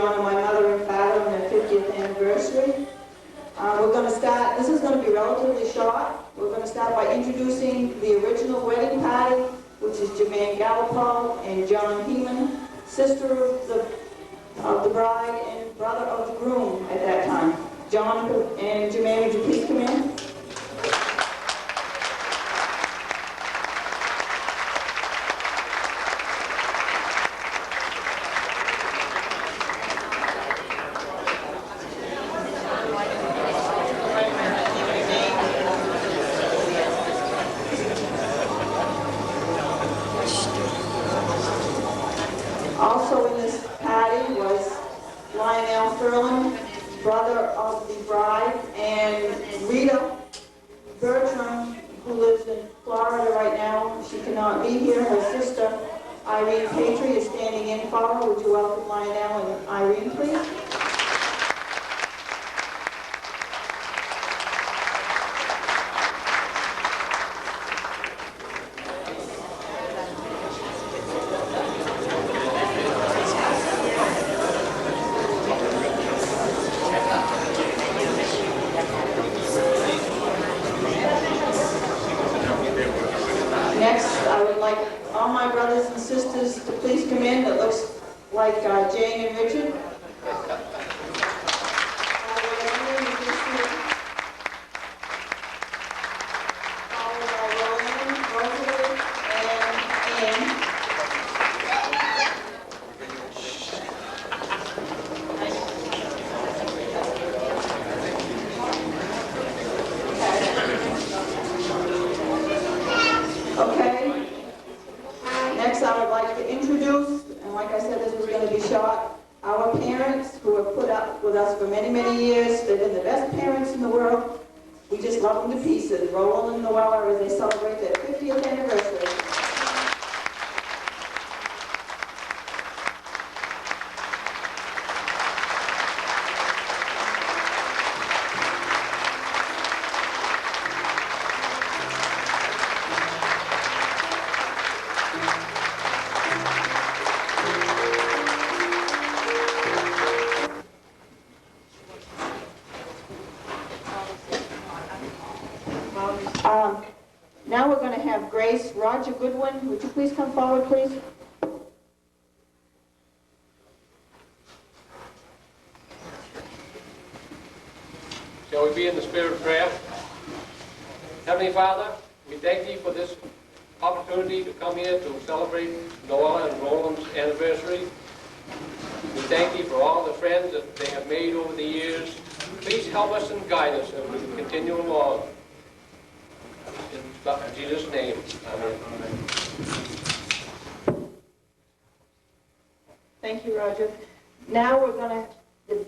to honor my mother and father on their 50th anniversary. We're going to start, this is going to be relatively short. We're going to start by introducing the original wedding party, which is Jermaine Gallipo and John Hemond, sister of the bride and brother of the groom at that time. John and Jermaine, would you please come in? Also in this party was Roland, brother of the bride, and Rita Bertram, who lives in Florida right now. She cannot be here. Her sister, Irene Patry, is standing in for her. Would you welcome Lionel and Irene, please? Next, I would like all my brothers and sisters to please come in. It looks like Jane and Richard. Followed by Roland, Rosalie, and Anne. Okay. Next, I would like to introduce, and like I said, this was going to be short, our parents who have put up with us for many, many years. They've been the best parents in the world. We just love them to pieces. Roland Noella, as they celebrate their 50th anniversary. Now we're going to have Grace Roger Goodwin. Would you please come forward, please? Shall we be in the spirit of prayer? Heavenly Father, we thank Thee for this opportunity to come here to celebrate Noella and Roland's anniversary. We thank Thee for all the friends that they have made over the years. Please help us and guide us as we continue along. In Jesus' name, amen. Thank you, Roger. Now we're going to, the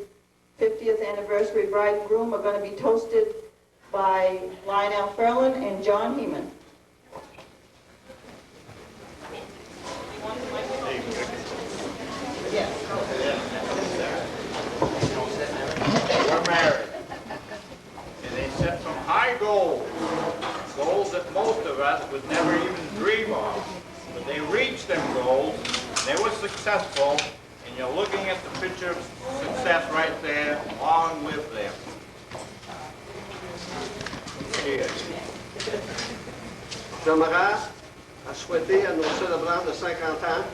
50th anniversary bride and groom are going to be toasted by Lionel Ferlin and John Hemond. We're married, and they set some high goals. Goals that most of us would never even dream of. But they reached them goals, and they were successful, and you're looking at the picture of success right there, along with them. Cheers. J'aimerais à souhaiter à nos célébrants de 50 ans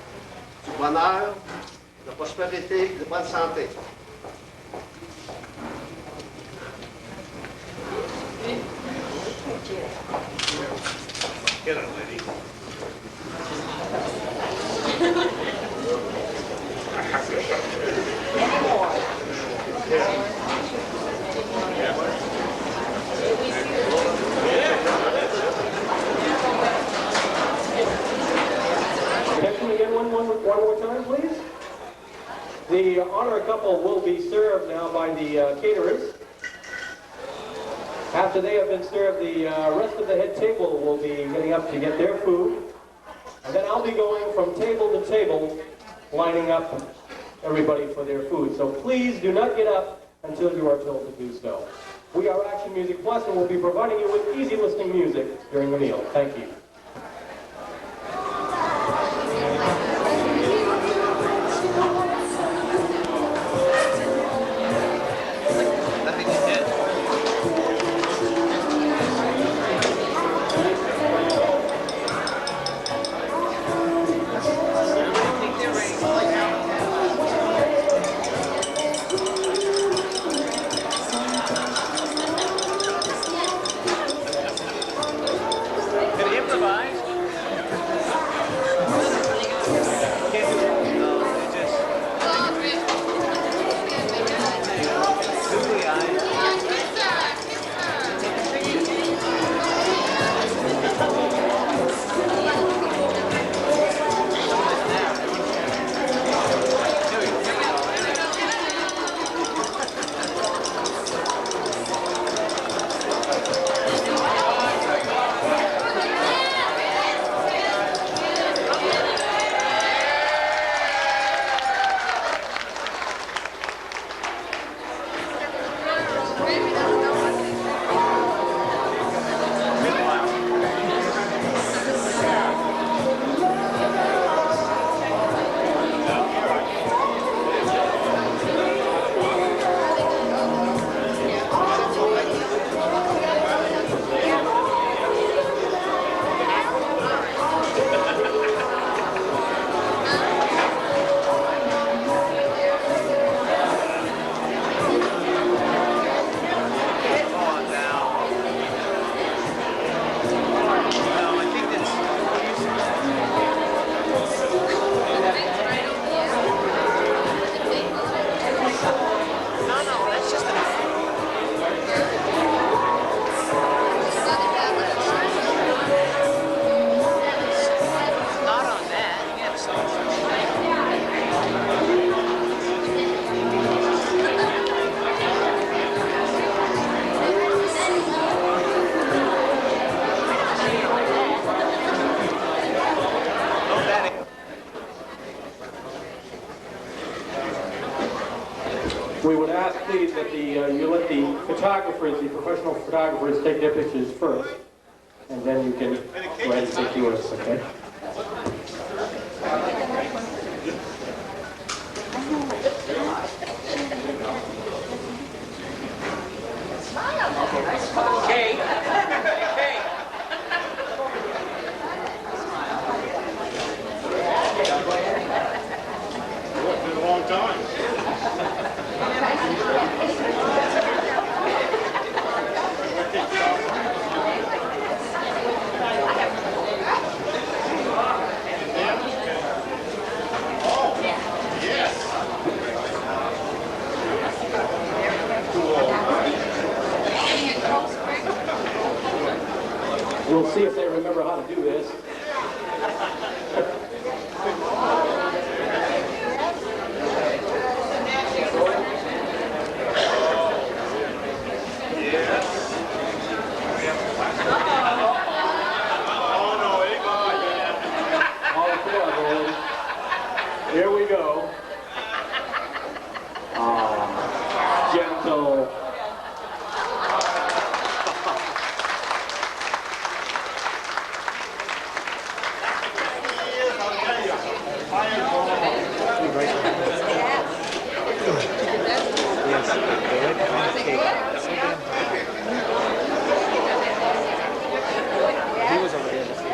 du bonheur, de la prospérité, de bonne santé. Get it, lady. Can we get one more time, please? The honor couple will be served now by the caterers. After they have been served, the rest of the head table will be getting up to get their food. And then I'll be going from table to table, lining up everybody for their food. So please do not get up until you are told to do so. We are Action Music Plus, and we'll be providing you with easy listening music during the meal. Thank you. We would ask, please, that you let the photographers, the professional photographers, take their pictures first, and then you can go ahead and take yours, okay? Cake. Cake. It's been a long time. We'll see if they remember how to do this. Here we go. Gentle. He was over there in the field.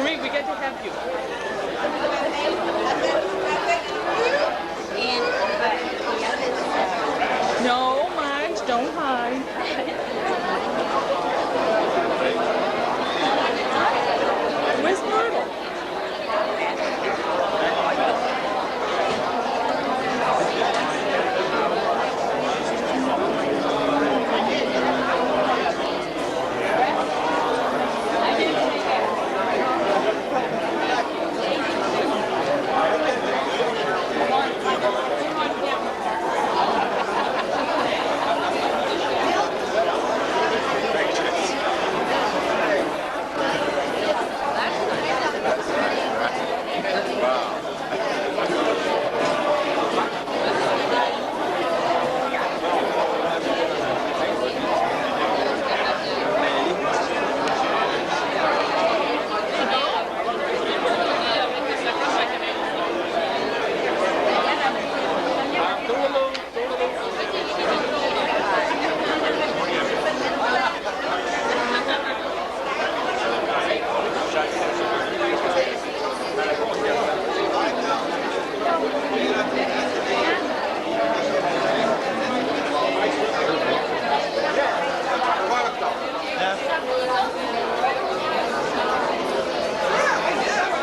Marie, we got to have you. No, Marge, don't hide. Where's Myrtle?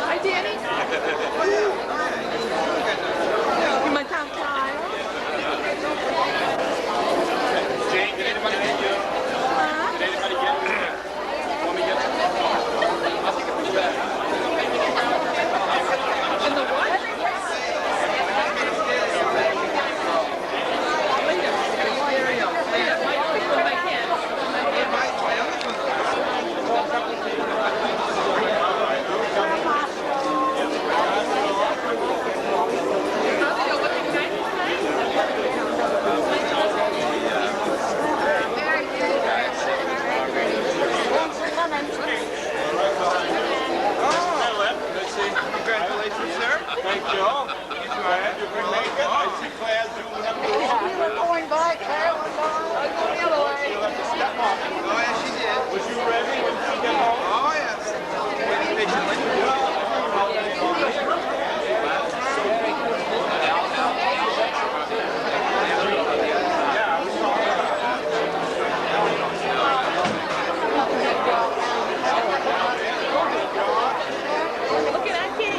Hi, Danny. You might have time. Jane, did anybody get you? Did anybody get you? Want me to get you? I'll take a picture back. In the what? Congratulations, sir. Thank you. You can make it. I see Claire zooming up. Going by, Claire, one going. The other way. You'll have to step up. Oh, yeah, she did. Was you ready when she got home? Oh, yes. Waiting patiently. Look at that kid.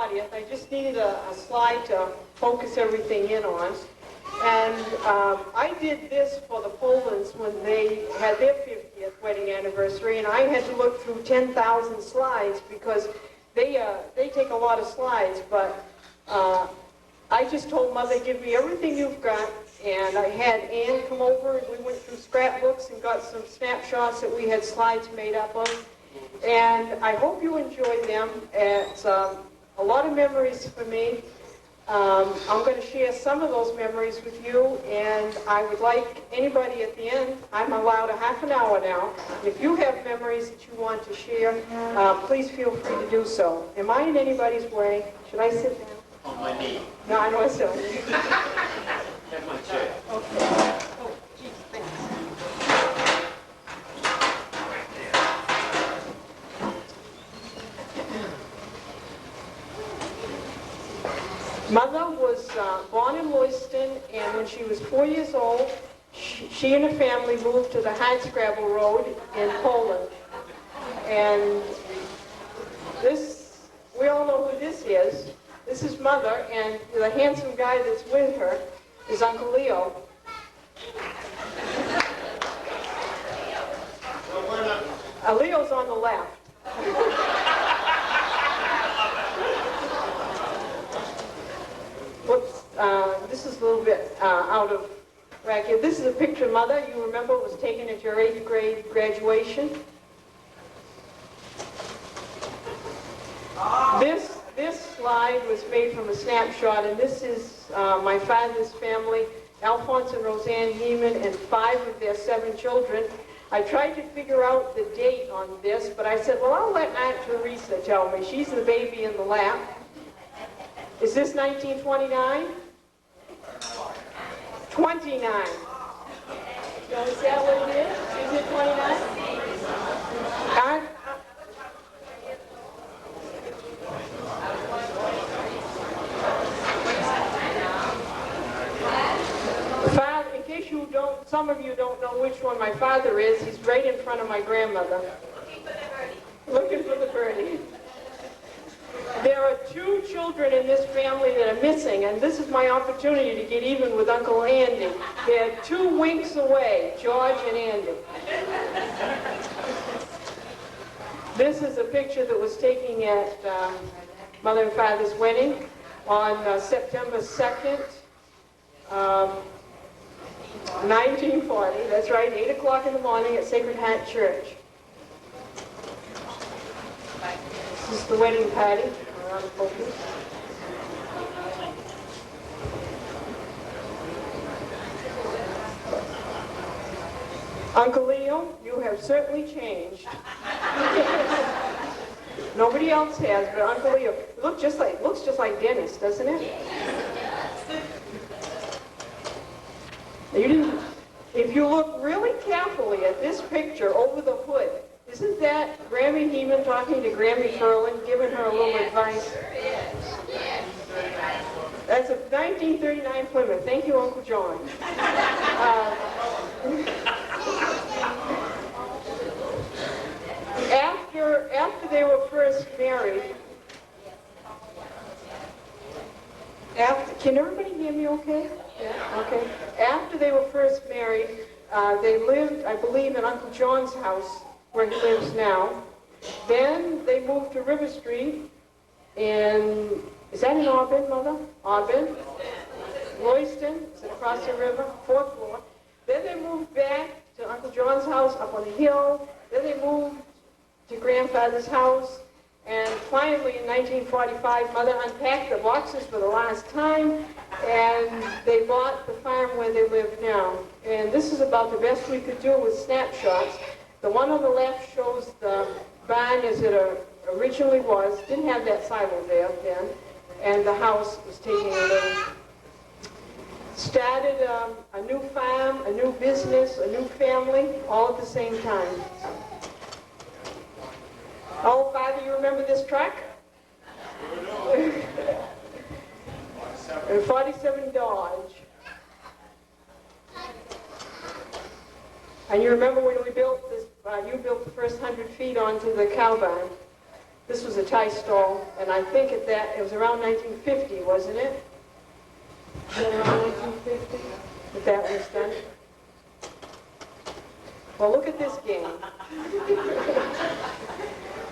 40th. I just needed a slide to focus everything in on. And I did this for the Polands when they had their 50th wedding anniversary, and I had to look through 10,000 slides because they take a lot of slides, but I just told Mother, give me everything you've got, and I had Ann come over, and we went through scrapbooks and got some snapshots that we had slides made up of, and I hope you enjoyed them. It's a lot of memories for me. I'm going to share some of those memories with you, and I would like anybody at the end, I'm allowed a half an hour now. If you have memories that you want to share, please feel free to do so. Am I in anybody's way? Should I sit down? On my knee. No, I know I still. Have my chair. Okay. Oh, geez, thanks. Mother was born in Lewiston, and when she was 4 years old, she and her family moved to the Hardscrabble Road in Poland. And this, we all know who this is. This is Mother, and the handsome guy that's with her is Uncle Leo. Leo's on the left. Whoops, this is a little bit out of whack here. This is a picture of Mother. You remember it was taken at your 8th grade graduation. This slide was made from a snapshot, and this is my father's family, Alphonse and Roseanne Hemond, and 5 of their 7 children. I tried to figure out the date on this, but I said, well, I'll let Aunt Teresa tell me. She's the baby in the lap. Is this 1929? 29. You want to see what it is? Is it 29? Father, in case you don't, some of you don't know which one my father is, he's right in front of my grandmother. Looking for the birdie. There are 2 children in this family that are missing, and this is my opportunity to get even with Uncle Andy. They're 2 winks away, George and Andy. This is a picture that was taken at Mother and Father's wedding on September 2nd, 1940. That's right, 8 o'clock in the morning at Sacred Heart Church. This is the wedding party. Around the focus. Uncle Leo, you have certainly changed. Nobody else has, but Uncle Leo looks just like Dennis, doesn't it? You didn't. If you look really carefully at this picture over the hood, isn't that Grammy Hemond talking to Grammy Ferland, giving her a little advice? That's a 1939 Plymouth. Thank you, Uncle John. After they were first married, can everybody hear me okay? Yeah, okay. After they were first married, they lived, I believe, in Uncle John's house, where he lives now. Then they moved to River Street, and is that in Auburn, Mother? Auburn. Royston, is it across the river? 4th floor. Then they moved back to Uncle John's house up on the hill. Then they moved to Grandfather's house. And finally, in 1945, Mother unpacked the boxes for the last time, and they bought the farm where they live now. And this is about the best we could do with snapshots. The one on the left shows the barn as it originally was. Didn't have that silo there then, and the house was taking a little. Started a new farm, a new business, a new family, all at the same time. Oh, Father, you remember this truck? A 47 Dodge. And you remember when we built this, you built the first 100 feet onto the cow barn. This was a tie stall, and I think it was around 1950, wasn't it? Was it around 1950 that was done? Well, look at this game.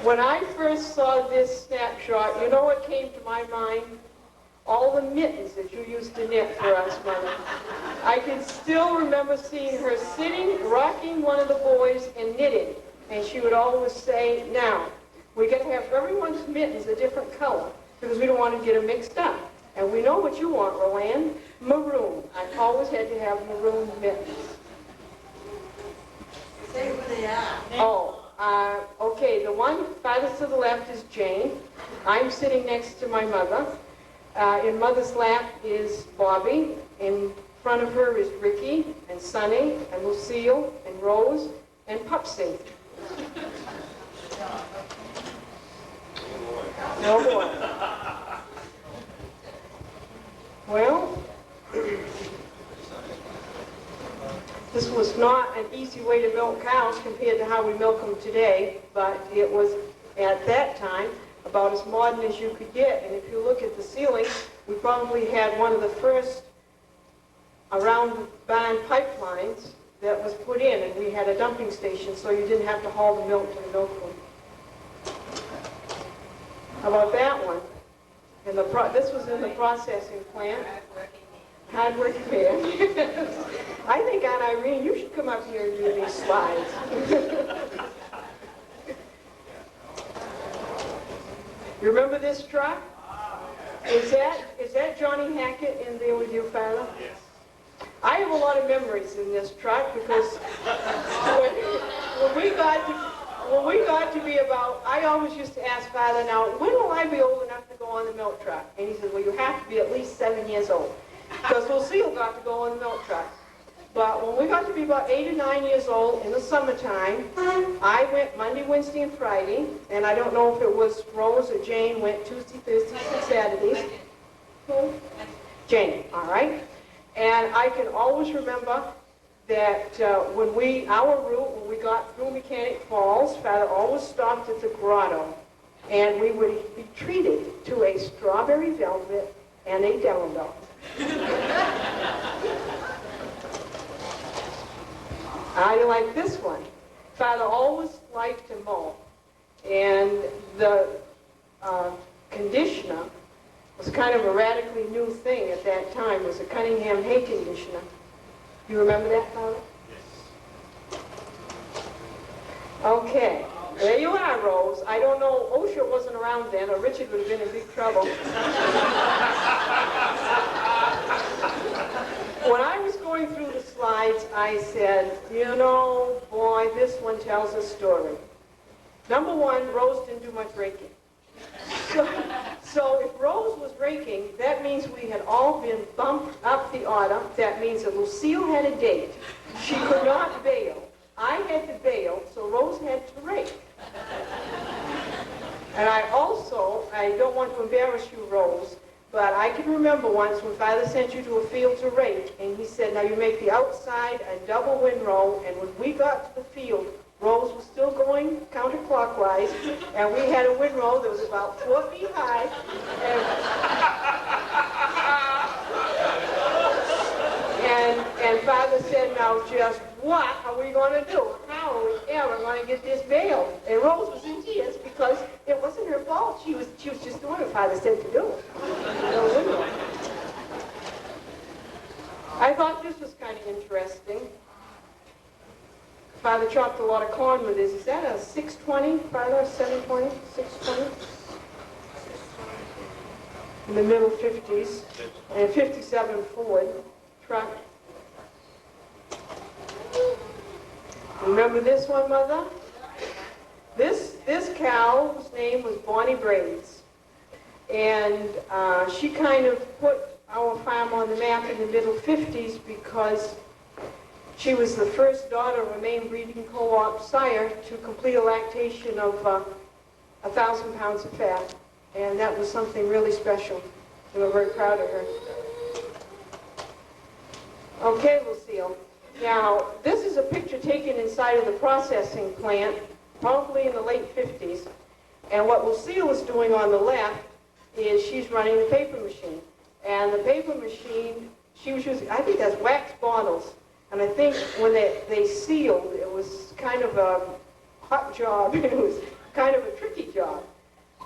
When I first saw this snapshot, you know what came to my mind? All the mittens that you used to knit for us, Mother. I can still remember seeing her sitting, rocking one of the boys and knitting. And she would always say, now, we got to have everyone's mittens a different color because we don't want to get them mixed up. And we know what you want, Roland. Maroon. I always had to have maroon mittens. Say who they are. Oh, okay, the one farthest to the left is Jane. I'm sitting next to my mother. In Mother's lap is Bobby. In front of her is Ricky and Sonny and Lucille and Rose and Pupsy. No boy. Well, this was not an easy way to milk cows compared to how we milk them today, but it was, at that time, about as modern as you could get. And if you look at the ceiling, we probably had one of the first around the barn pipelines that was put in, and we had a dumping station, so you didn't have to haul the milk to the milk room. How about that one? This was in the processing plant. Hard-working man. I think, Aunt Irene, you should come up here and do these slides. You remember this truck? Is that Johnny Hackett in there with you, Father? Yes. I have a lot of memories in this truck because when we got to be about, I always used to ask Father, now, when will I be old enough to go on the milk truck? And he said, well, you have to be at least 7 years old. Because Lucille got to go on the milk truck. But when we got to be about 8 or 9 years old in the summertime, I went Monday, Wednesday, and Friday. And I don't know if it was Rose or Jane went Tuesday, Thursdays, and Saturdays. Jane, all right. And I can always remember that our route, when we got through Mechanic Falls, Father always stopped at the grotto. And we would be treated to a strawberry velvet and a Delano. I like this one. Father always liked to mow. And the conditioner was kind of a radically new thing at that time. It was a Cunningham hay conditioner. You remember that, Father? Yes. Okay. There you are, Rose. I don't know, OSHA wasn't around then, or Richard would have been in big trouble. When I was going through the slides, I said, you know, boy, this one tells a story. Number one, Rose didn't do much raking. So if Rose was raking, that means we had all been bumped up the order. That means that Lucille had a date. She could not bail. I had to bail, so Rose had to rake. And I don't want to embarrass you, Rose, but I can remember once when Father sent you to a field to rake, and he said, now you make the outside a double windrow, and when we got to the field, Rose was still going counterclockwise, and we had a windrow that was about 4 feet high, and Father said, now just what are we going to do? How are we ever going to get this bailed? And Rose was in tears because it wasn't her fault. She was just doing what Father said to do. I thought this was kind of interesting. Father chopped a lot of corn with this. Is that a 620, Father? 720? 620? In the middle 50s. And a 57 Ford truck. Remember this one, Mother? This cow's name was Bonnie Braids. And she kind of put our farm on the map in the middle 50s because she was the first daughter of a Maine breeding co-op sire to complete a lactation of 1,000 pounds of fat. And that was something really special. We were very proud of her. Okay, Lucille. Now, this is a picture taken inside of the processing plant, probably in the late 50s. And what Lucille is doing on the left is she's running the paper machine. And the paper machine, she was using, I think that's wax bottles. And I think when they sealed, it was kind of a hot job. It was kind of a tricky job.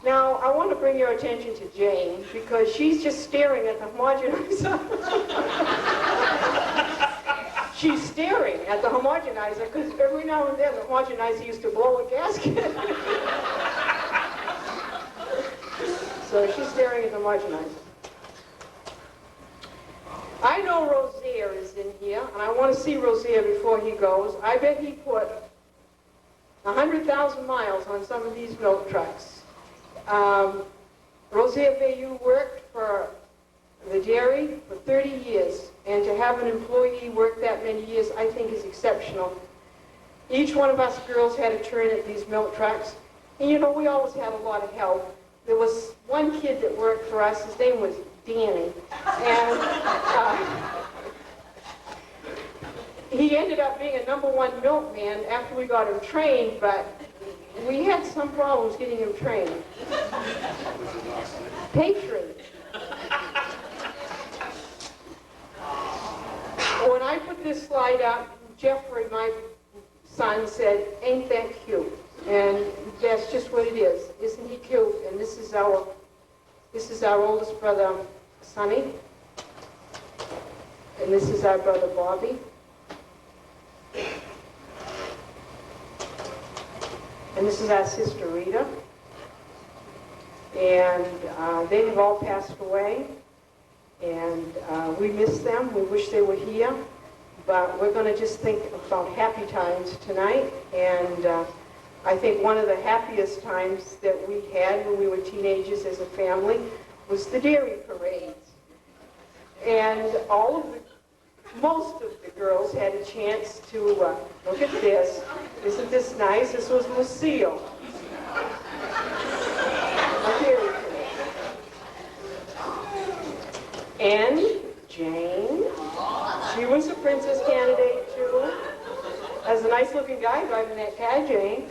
Now, I want to bring your attention to Jane, because she's just staring at the homogenizer. She's staring at the homogenizer, because every now and then the homogenizer used to blow a gasket. So she's staring at the homogenizer. I know Rozier is in here, and I want to see Rozier before he goes. I bet he put 100,000 miles on some of these milk trucks. Rozier Bayou worked for the dairy for 30 years, and to have an employee work that many years, I think is exceptional. Each one of us girls had a turn at these milk trucks, and you know, we always had a lot of help. There was one kid that worked for us, his name was Danny, and he ended up being a #1 milkman after we got him trained, but we had some problems getting him trained. Patron. When I put this slide up, Jeffrey, my son, said, "Ain't that cute?" And that's just what it is. Isn't he cute? And this is our oldest brother, Sonny. And this is our brother, Bobby. And this is our sister, Rita. And they have all passed away. And we miss them. We wish they were here. But we're going to just think about happy times tonight. And I think one of the happiest times that we had when we were teenagers as a family was the dairy parades. And most of the girls had a chance to look at this. Isn't this nice? This was Lucille. A dairy parade. And Jane. She was a princess candidate too. As a nice-looking guy driving that car, Jane.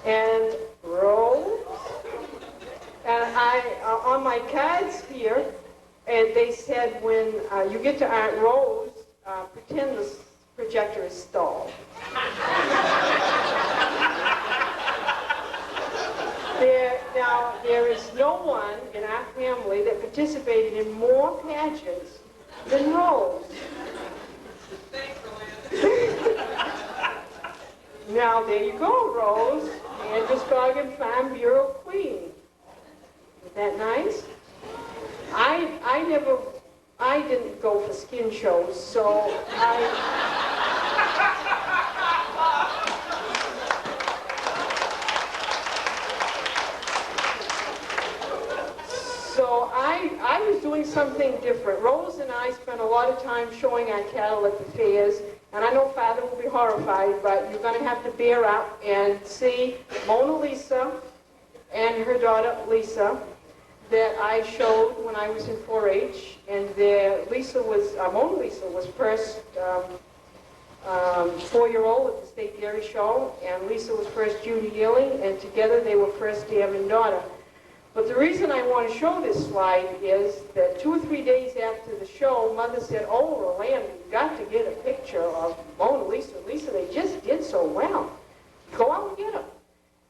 And Rose. And on my cards here, and they said when you get to Aunt Rose, pretend the projector is stalled. There is no one in our family that participated in more pageants than Rose. Now, there you go, Rose. Androscoggin Farm Bureau Queen. Isn't that nice? I didn't go for skin shows, so I was doing something different. Rose and I spent a lot of time showing our cattle at the fairs, and I know Father will be horrified, but you're going to have to bear up and see Mona Lisa and her daughter Lisa that I showed when I was in 4-H, and Mona Lisa was first 4-year-old at the State Dairy Show, and Lisa was first junior yearling, and together they were first dam and daughter. But the reason I want to show this slide is that 2 or 3 days after the show, Mother said, "Oh, Roland, you've got to get a picture of Mona Lisa. Lisa, they just did so well. Go out and get them."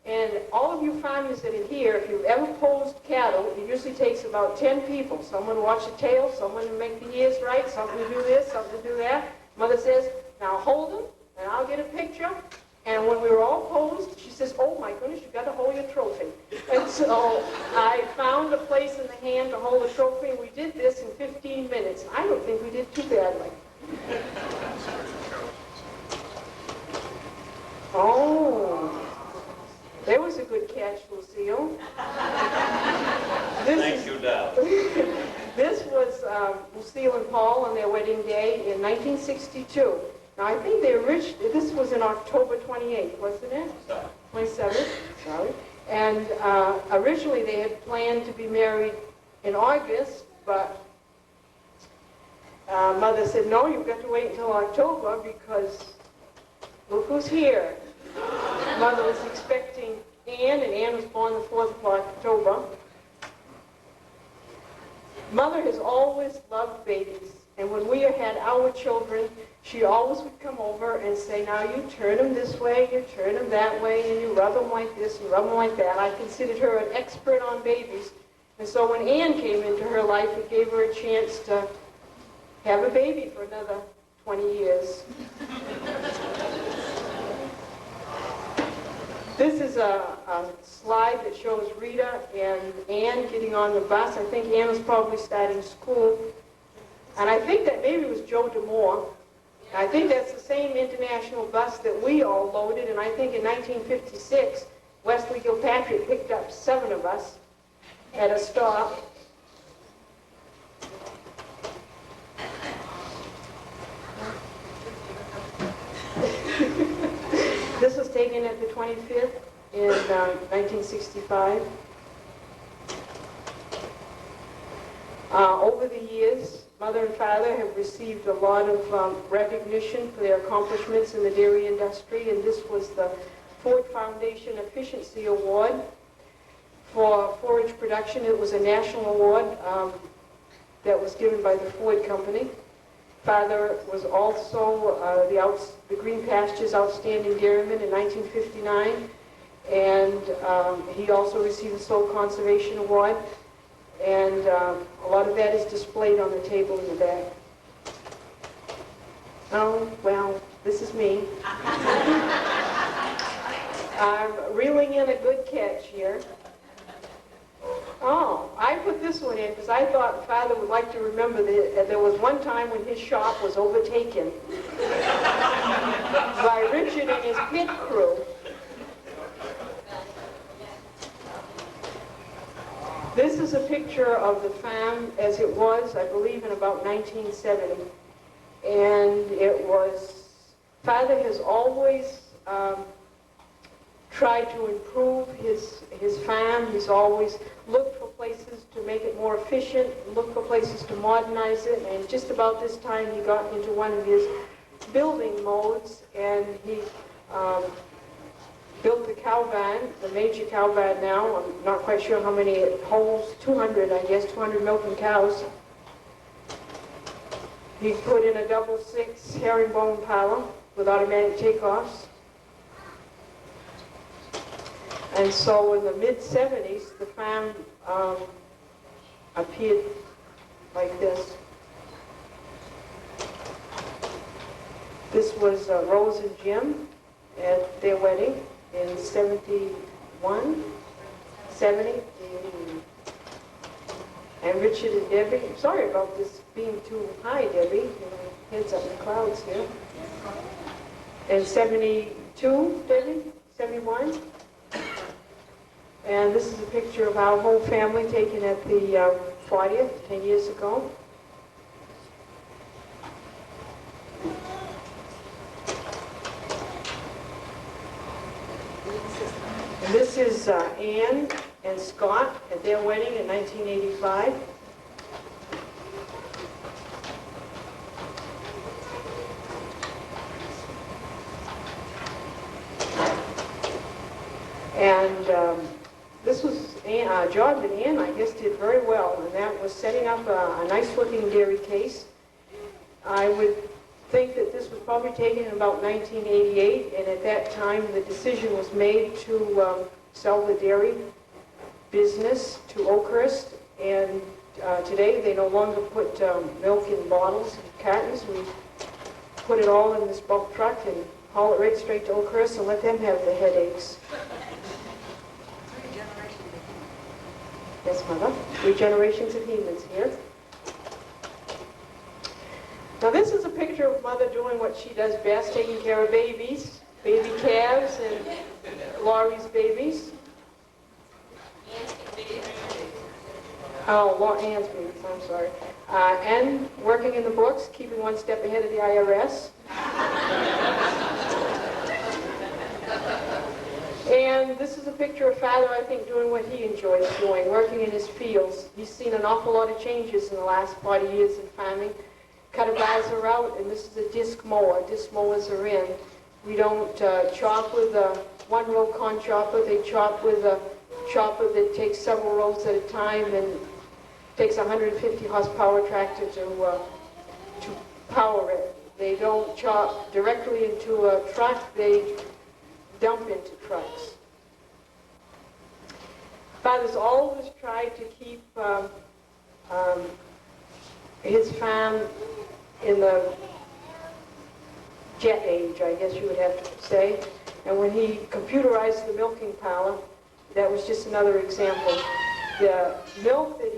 And all of you farmers that are here, if you've ever posed cattle, it usually takes about 10 people. Someone to watch the tail, someone to make the ears right, something to do this, something to do that. Mother says, "Now hold them, and I'll get a picture." And when we were all posed, she says, "Oh my goodness, you've got to hold your trophy." And so I found a place in the hand to hold the trophy, and we did this in 15 minutes. I don't think we did too badly. Oh, there was a good catch, Lucille. Thank you, Dad. This was Lucille and Paul on their wedding day in 1962. Now, I think this was in October 28th, wasn't it? 27th, sorry. And originally they had planned to be married in August, but Mother said, "No, you've got to wait until October because look who's here." Mother was expecting Ann, and Ann was born the 4th of October. Mother has always loved babies, and when we had our children, she always would come over and say, now you turn them this way, you turn them that way, and you rub them like this, and rub them like that. I considered her an expert on babies. And so when Ann came into her life, it gave her a chance to have a baby for another 20 years. This is a slide that shows Rita and Ann getting on the bus. I think Ann was probably starting school. And I think that maybe it was Joe DeMore. I think that's the same international bus that we all loaded. And I think in 1956, Wesley Gilpatrick picked up 7 of us at a stop. This was taken at the 25th in 1965. Over the years, Mother and Father have received a lot of recognition for their accomplishments in the dairy industry, and this was the Ford Foundation Efficiency Award for forage production. It was a national award that was given by the Ford Company. Father was also the Green Pastures Outstanding Dairyman in 1959, and he also received the Soil Conservation Award, and a lot of that is displayed on the table in the back. Oh, well, this is me. I'm reeling in a good catch here. Oh, I put this one in because I thought Father would like to remember that there was one time when his shop was overtaken by Richard and his pit crew. This is a picture of the farm as it was, I believe, in about 1970. And it was, Father has always tried to improve his farm. He's always looked for places to make it more efficient, looked for places to modernize it, and just about this time he got into one of his building modes, and he built the cow barn, the major cow barn now. I'm not quite sure how many it holds, 200, I guess, 200 milking cows. He put in a double 6 herringbone parlor with automatic takeoffs. And so in the mid-70s, the farm appeared like this. This was Rose and Jim at their wedding in 71, 70. And Richard and Debbie. Sorry about this being too high, Debbie. You know, heads up in the clouds here. And 72, Debbie? 71? And this is a picture of our whole family taken at the 40th, 10 years ago. And this is Ann and Scott at their wedding in 1985. And this was a job that Ann, I guess, did very well, and that was setting up a nice-looking dairy case. I would think that this was probably taken in about 1988, and at that time the decision was made to sell the dairy business to Oakhurst, and today they no longer put milk in bottles and cartons. We put it all in this bulk truck and haul it right straight to Oakhurst and let them have the headaches. Yes, Mother. 3 generations of Hemons here. Now this is a picture of Mother doing what she does best, taking care of babies, baby calves, and Laurie's babies. Oh, Ann's babies, I'm sorry. And working in the books, keeping one step ahead of the IRS. And this is a picture of Father, I think, doing what he enjoys doing, working in his fields. He's seen an awful lot of changes in the last 40 years in farming. Cutter bars are out, and this is a disc mower. Disc mowers are in. We don't chop with a one-row corn chopper. They chop with a chopper that takes several rows at a time and takes a 150 horsepower tractor to power it. They don't chop directly into a truck. They dump into trucks. Father's always tried to keep his farm in the jet age, I guess you would have to say. And when he computerized the milking parlor, that was just another example. The milk that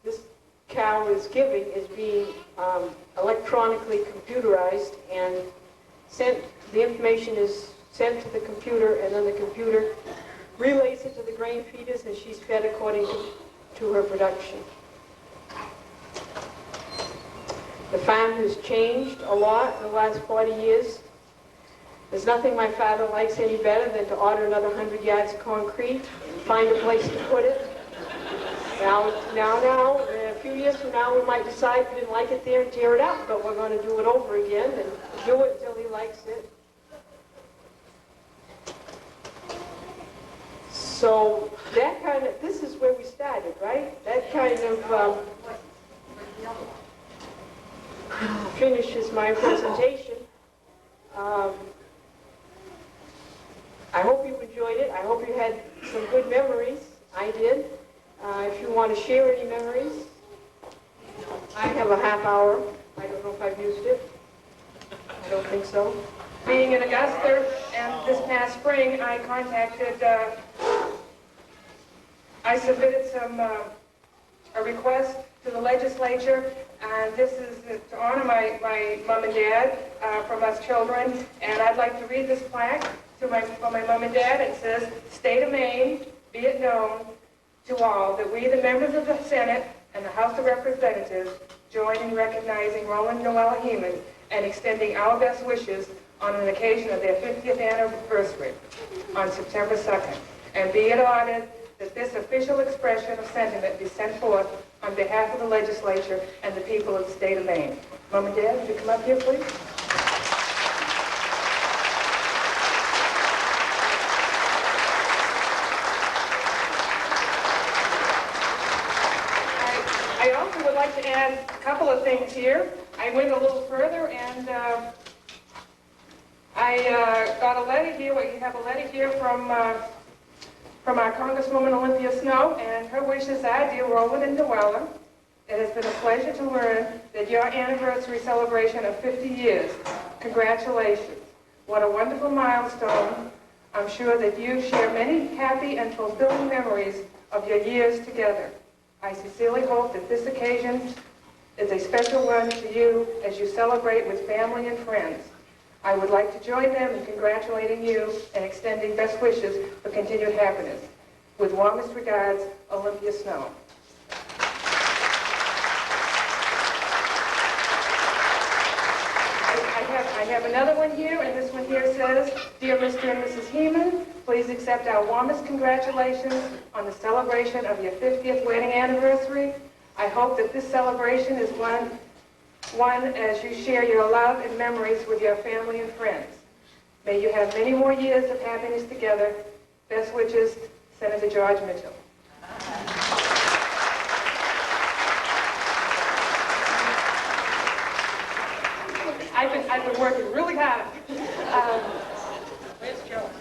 this cow is giving is being electronically computerized and sent. The information is sent to the computer, and then the computer relays it to the grain feeders, and she's fed according to her production. The farm has changed a lot in the last 40 years. There's nothing my father likes any better than to order another 100 yards of concrete and find a place to put it. Now, a few years from now, we might decide we didn't like it there and tear it up, but we're going to do it over again and do it until he likes it. So that kind of, this is where we started, right? That kind of finishes my presentation. I hope you enjoyed it. I hope you had some good memories. I did. If you want to share any memories, I have a half hour. I don't know if I've used it. I don't think so. Being in Augusta, and this past spring, I contacted, I submitted a request to the legislature, and this is to honor my mom and dad from us children, and I'd like to read this plaque for my mom and dad. It says, "State of Maine, be it known to all that we, the members of the Senate and the House of Representatives, join in recognizing Roland Noella Hemond and extending our best wishes on an occasion of their 50th anniversary on September 2nd. And be it ordered that this official expression of sentiment be sent forth on behalf of the legislature and the people of the state of Maine." Mom and Dad, would you come up here, please? I also would like to add a couple of things here. I went a little further, and I got a letter here. You have a letter here from our Congresswoman Olympia Snow, and her wishes are, "Dear Roland and Noella, it has been a pleasure to learn that your anniversary celebration of 50 years. Congratulations. What a wonderful milestone. I'm sure that you share many happy and fulfilling memories of your years together. I sincerely hope that this occasion is a special one to you as you celebrate with family and friends. I would like to join them in congratulating you and extending best wishes for continued happiness. With warmest regards, Olympia Snow." I have another one here, and this one here says, "Dear Mr. and Mrs. Hemond, please accept our warmest congratulations on the celebration of your 50th wedding anniversary. I hope that this celebration is one as you share your love and memories with your family and friends. May you have many more years of happiness together. Best wishes, Senator George Mitchell." I've been working really hard.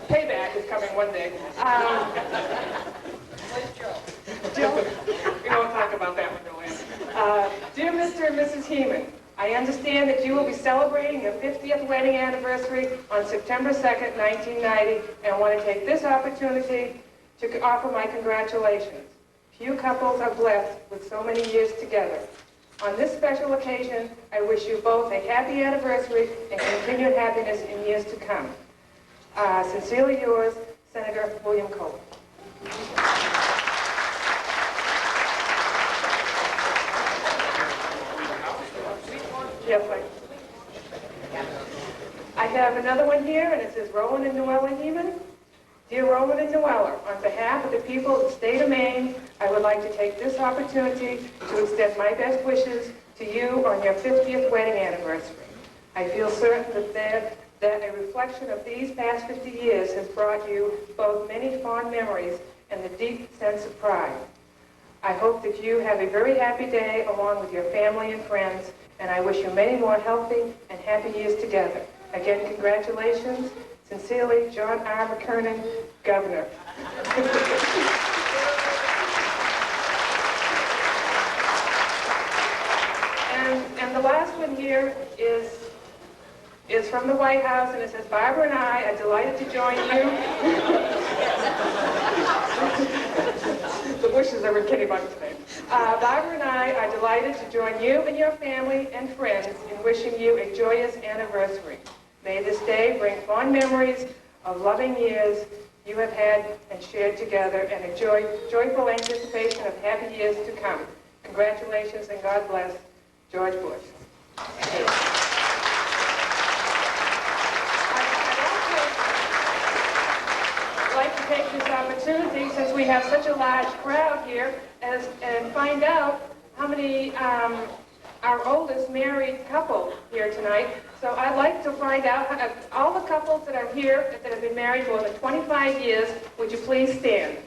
Payback is coming one day. We won't talk about that one, Joanne. "Dear Mr. and Mrs. Hemond, I understand that you will be celebrating your 50th wedding anniversary on September 2nd, 1990, and want to take this opportunity to offer my congratulations. Few couples are blessed with so many years together. On this special occasion, I wish you both a happy anniversary and continued happiness in years to come. Sincerely yours, Senator William Cole." Yes, I have another one here, and it says, "Roland and Noella Hemond. Dear Roland and Noella, on behalf of the people of the state of Maine, I would like to take this opportunity to extend my best wishes to you on your 50th wedding anniversary. I feel certain that a reflection of these past 50 years has brought you both many fond memories and a deep sense of pride. I hope that you have a very happy day along with your family and friends, and I wish you many more healthy and happy years together. Again, congratulations. Sincerely, John R. McKernan, Governor. And the last one here is from the White House, and it says, Barbara and I are delighted to join you. The wishes are in Kennebunk's name. Barbara and I are delighted to join you and your family and friends in wishing you a joyous anniversary. May this day bring fond memories of loving years you have had and shared together, and a joyful anticipation of happy years to come. Congratulations and God bless, George Bush. I'd like to take this opportunity, since we have such a large crowd here, and find out how many our oldest married couple here tonight. So I'd like to find out all the couples that are here that have been married more than 25 years. Would you please stand?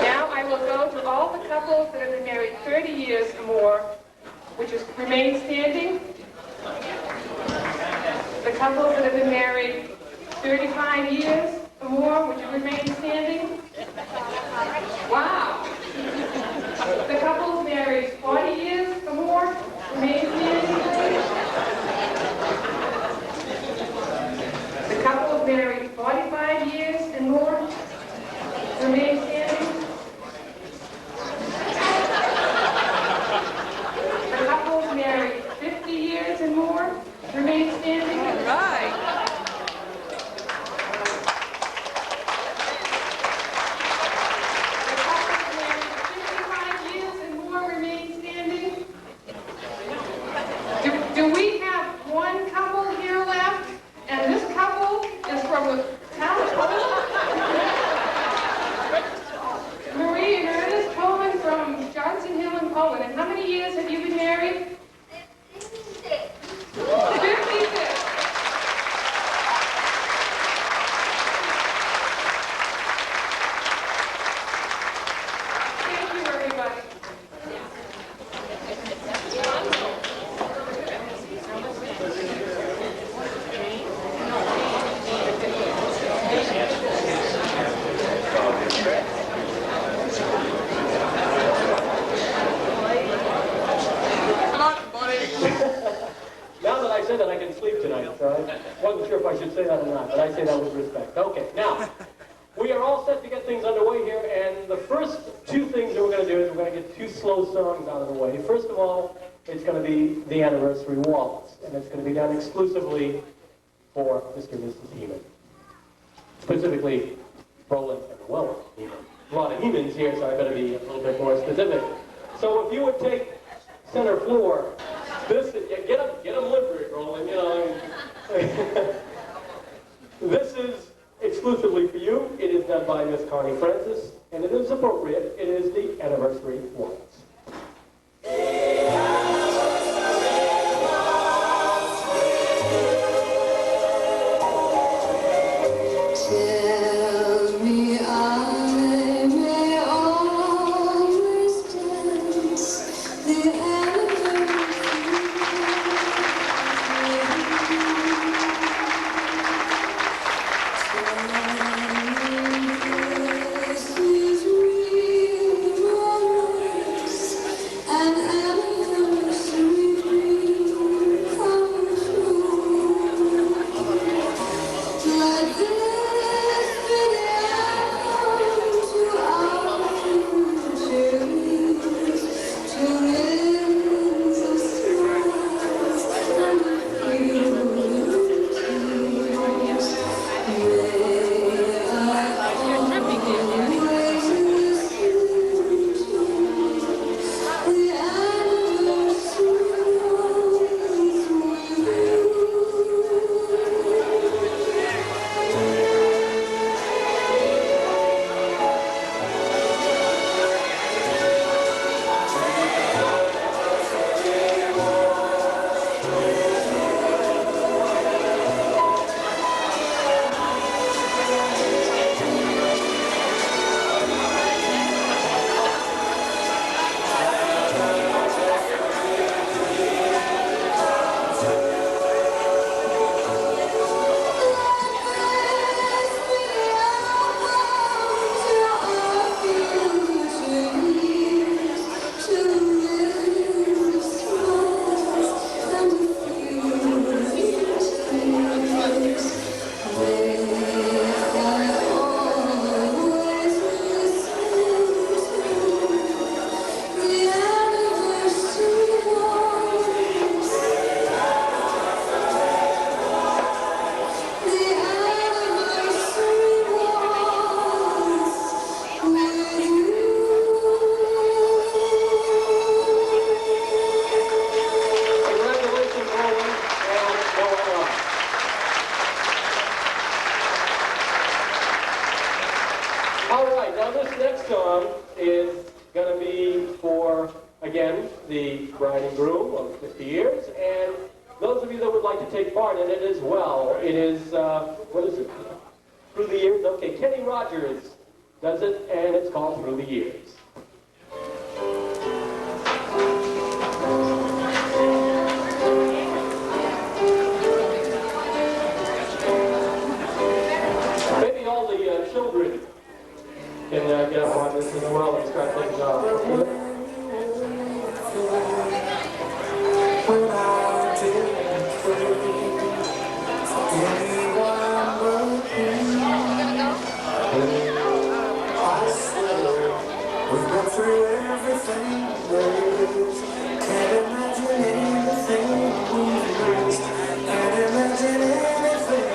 Now I will go to all the couples that have been married 30 years or more. Would you remain standing? The couples that have been married 35 years or more, would you remain standing? Wow. The couples married 40 years or more, remain standing, please. The couples married 45 years and more, remain standing. The couples married 50 years and more, remain standing. All right. Do we have one couple here left? And this couple is from the town of Poland. Marie and Ernest Poland from Johnson Hill in Poland. And how many years have you been married? 56. 56. Thank you, everybody. Now that I said that, I can sleep tonight, so I wasn't sure if I should say that or not, but I say that with respect. Okay, now, we are all set to get things underway here, and the first two things that we're going to do is we're going to get two slow songs out of the way. First of all, it's going to be the anniversary waltz, and it's going to be done exclusively for Mr. and Mrs. Hemond. Specifically, Roland Noella Hemond. A lot of Hemonds here, so I better be a little bit more specific. So if you would take center floor, this is, get them livery, Roland, you know. This is exclusively for you. It is done by Miss Connie Francis, and it is appropriate. It is the anniversary waltz. Tell me I may always dance the anniversary. now this next song is going to be for, again, the bride and groom of 50 years, and those of you that would like to take part in it as well. It is, what is it? Through the Years? Okay, Kenny Rogers does it, and it's called Through the Years. Maybe all the children can get up on this as well and start things off. When I didn't pray anyone but you, I swear we've been through everything there is. Can't imagine anything we've missed. Can't imagine anything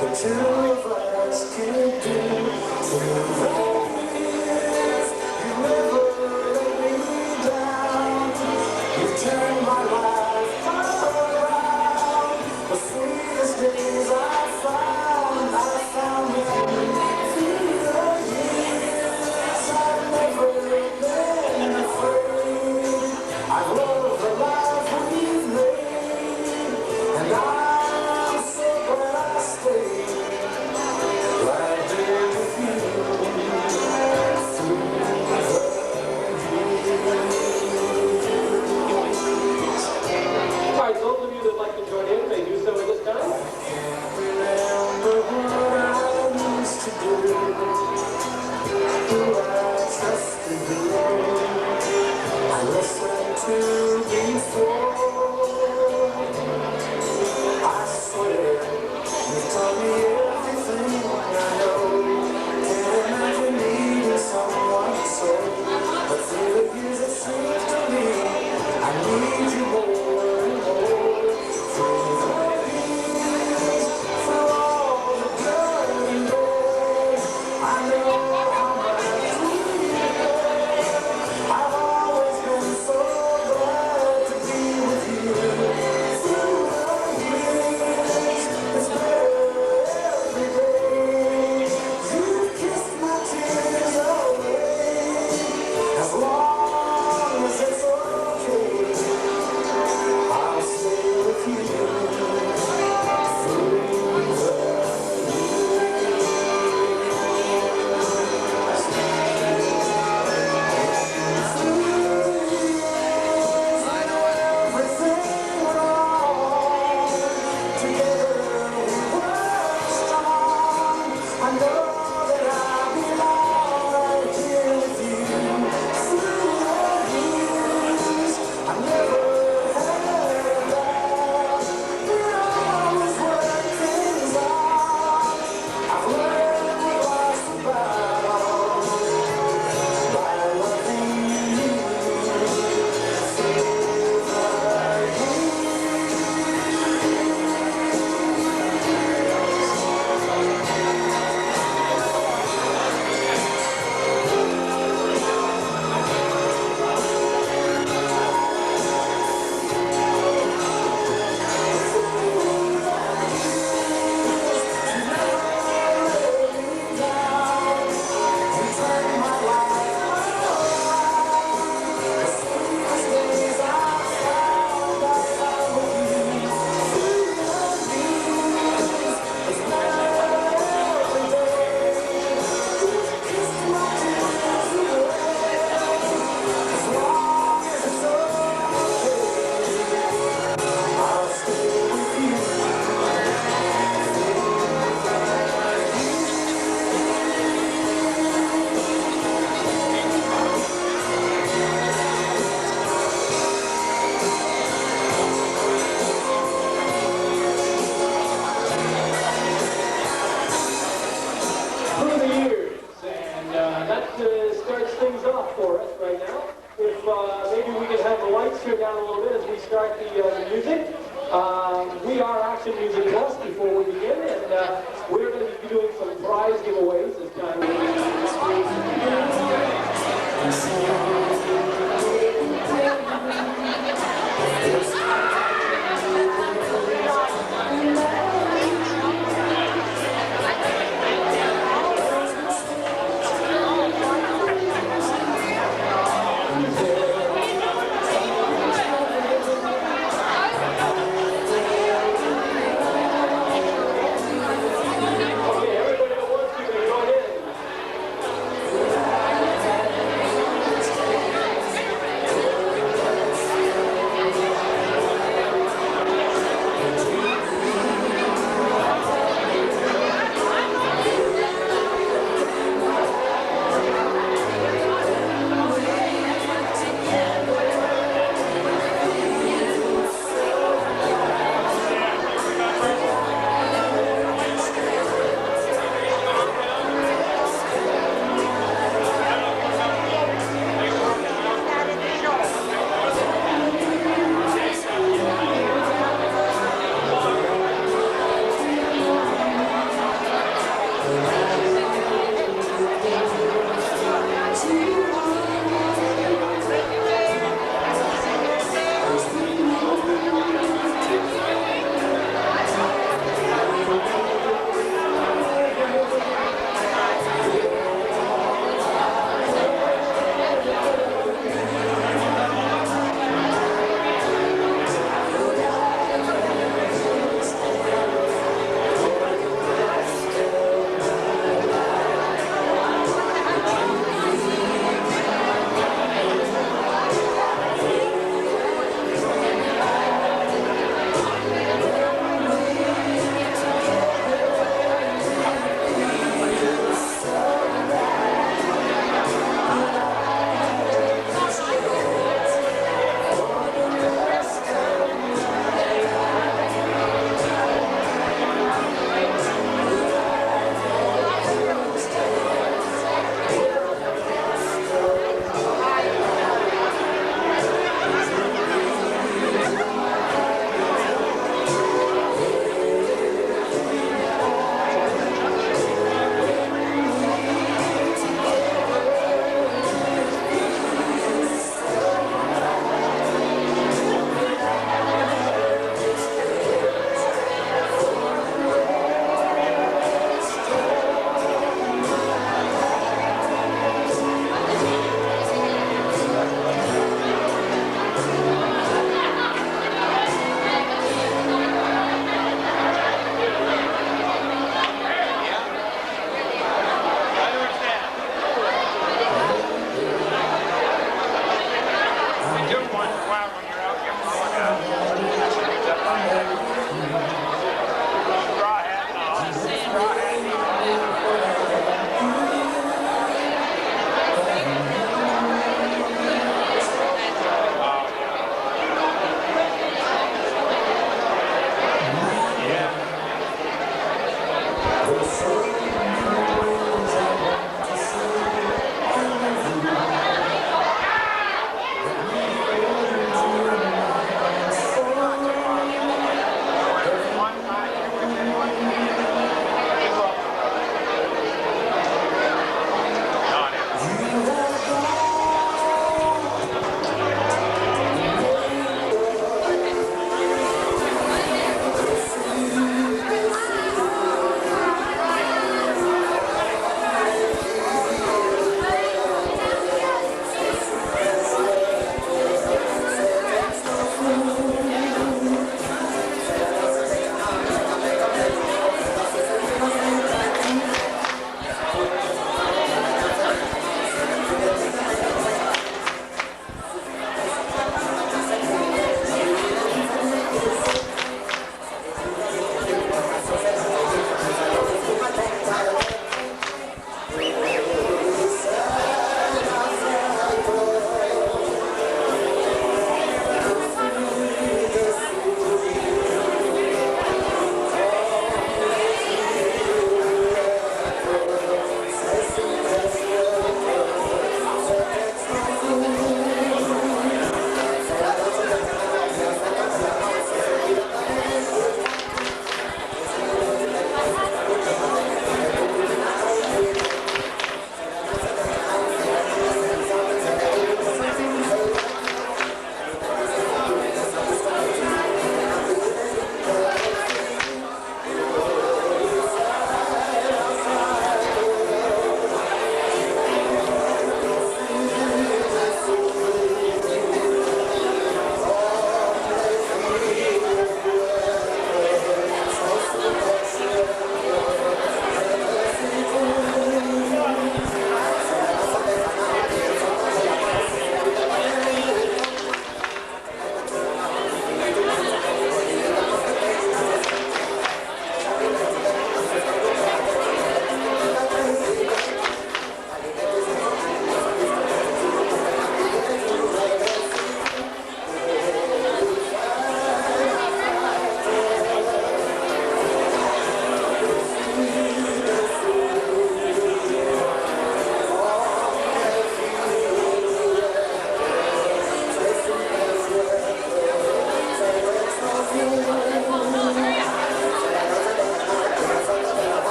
the two of us can do. Through the years, you never let me down. You've turned my life around. The sweetest days I found you. Through the years, I've never been afraid. I've loved the life we've made, and I'm so glad I stayed right there with you. Through All right, those of you that like to join in may do so at this time. remember what I used to do, who I trusted you, I listened to before. I swear, you taught me everything I know. Can't imagine needing someone so, but through the years it seems to me I need you more and more. Through the years, through all the dirty days, I know how much we care. I've always been so glad to be with you. Through the years, it's better every day. You've kissed my tears away. As long as it's okay, I'll stay with you. Through the Through the Years, and that starts things off for us right now. If maybe we could have the lights turned down a little bit as we start the music. We are Action Music Plus before we begin, and we're going to be doing some prize giveaways as time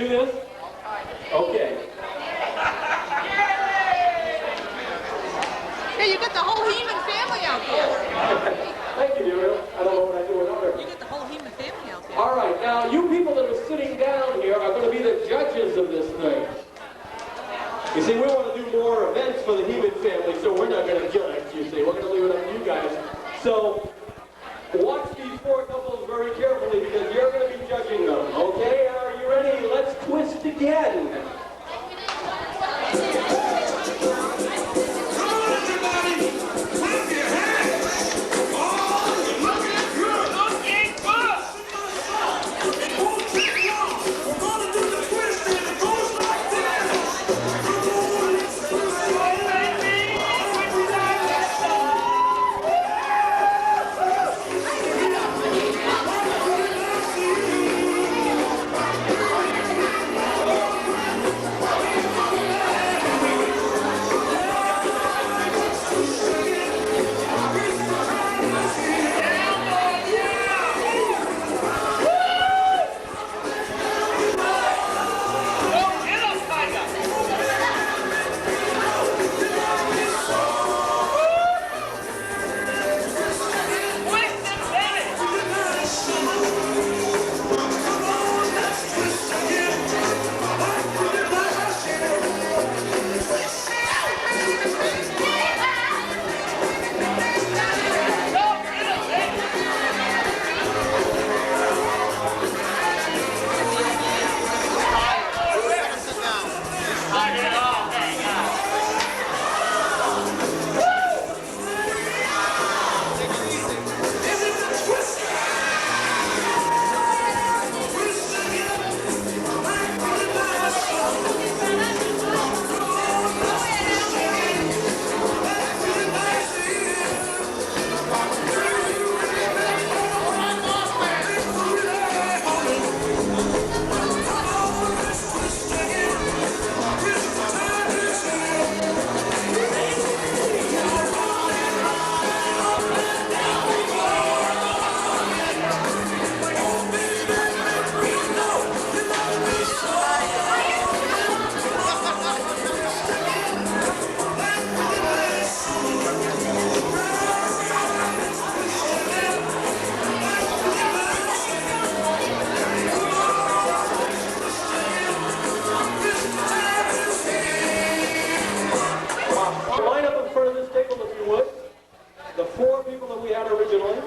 do this? Okay. Hey, you got the whole Hemond family out there. Thank you, Muriel. I don't know what I do without her. You got the whole Hemond family out there. All right, now you people that are sitting down here are going to be the judges of this thing. You see, we want to do more events for the Hemond family, so we're not going to judge, you see. We're going to leave it up to you guys. So, watch these four couples very carefully because you're going to be judging them. Okay, are you ready? Let's twist again. Line up in front of this table if you would. The four people that we had originally.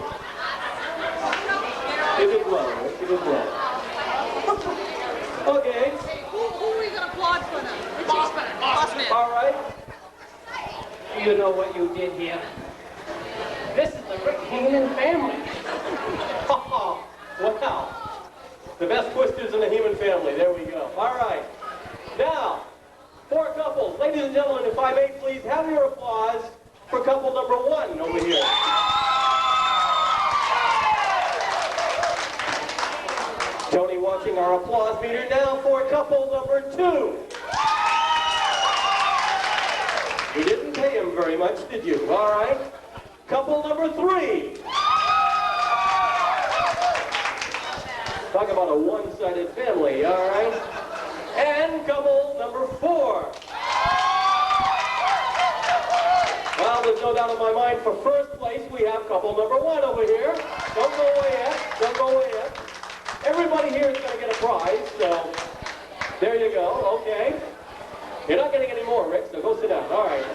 Give it well, Rick. Give it well. Okay. Who are we going to applaud for now? Boss man. All right. You know what you did here? This is the Rick Hemond family. Wow. The best twisters in the Hemond family. There we go. All right. Now, four couples. Ladies and gentlemen, if I may please have your applause for couple number one over here. Tony watching our applause meter now for couple number two. You didn't pay him very much, did you? All right. Couple number three. Talk about a one-sided family, all right? And couple number four. Well, there's no doubt in my mind for first place we have couple number one over here. Don't go away yet. Don't go away yet. Everybody here is going to get a prize, so there you go. Okay. You're not getting any more, Rick, so go sit down. All right.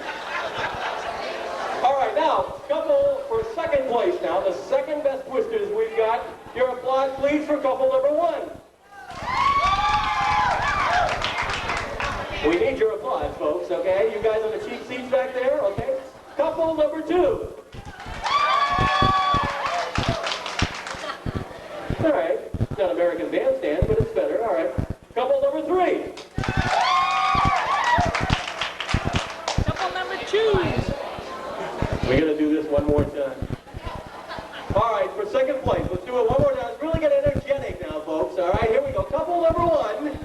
All right, now, couple for second place now. The second best twisters we've got. Your applause, please, for couple number one. We need your applause, folks, okay? You guys on the cheap seats back there, okay? Couple number two. All right. It's not American Bandstand, but it's better. All right. Couple number three. Couple number two. We're going to do this one more time. All right, for second place, let's do it one more time. Let's really get energetic now, folks. All right, here we go. Couple number one.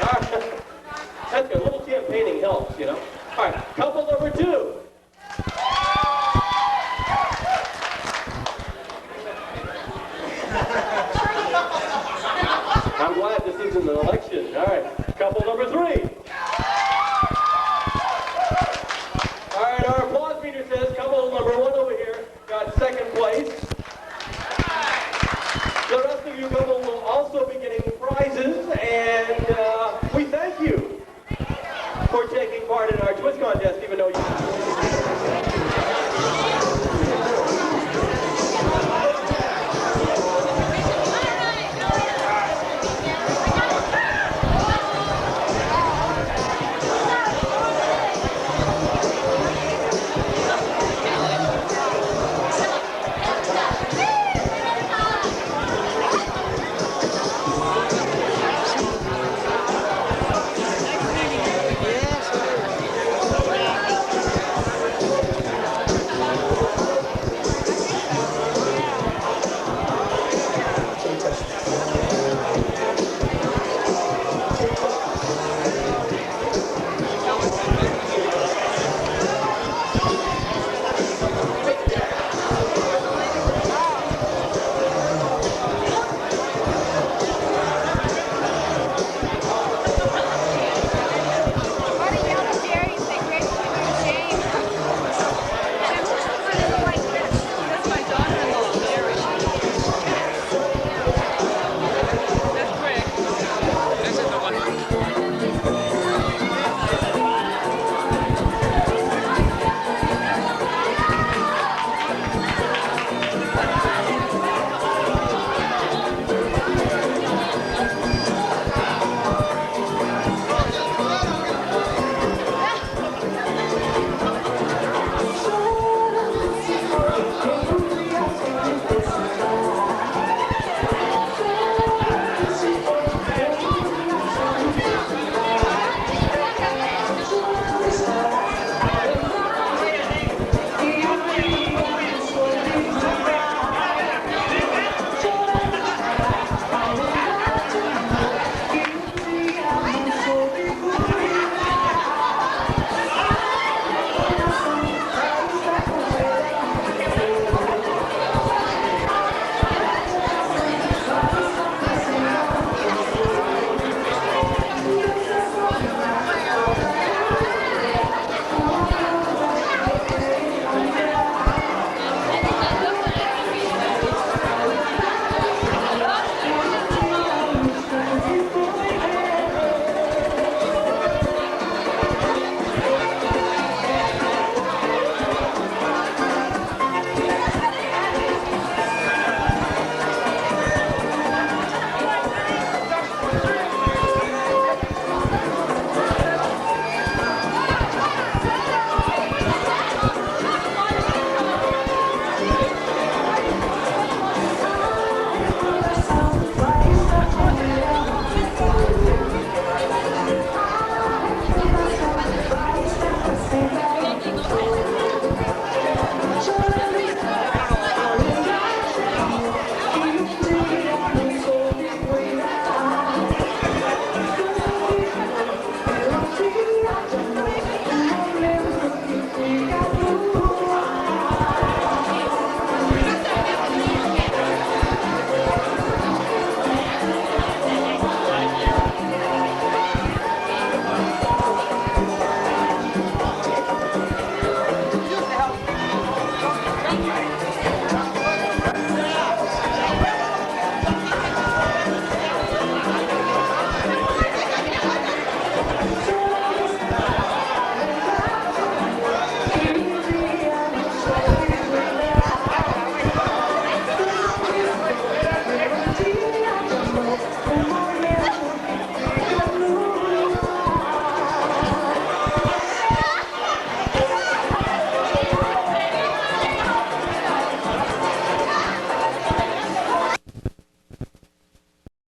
All right. That's good. A little campaigning helps, you know. All right, couple number two. in an election. All right.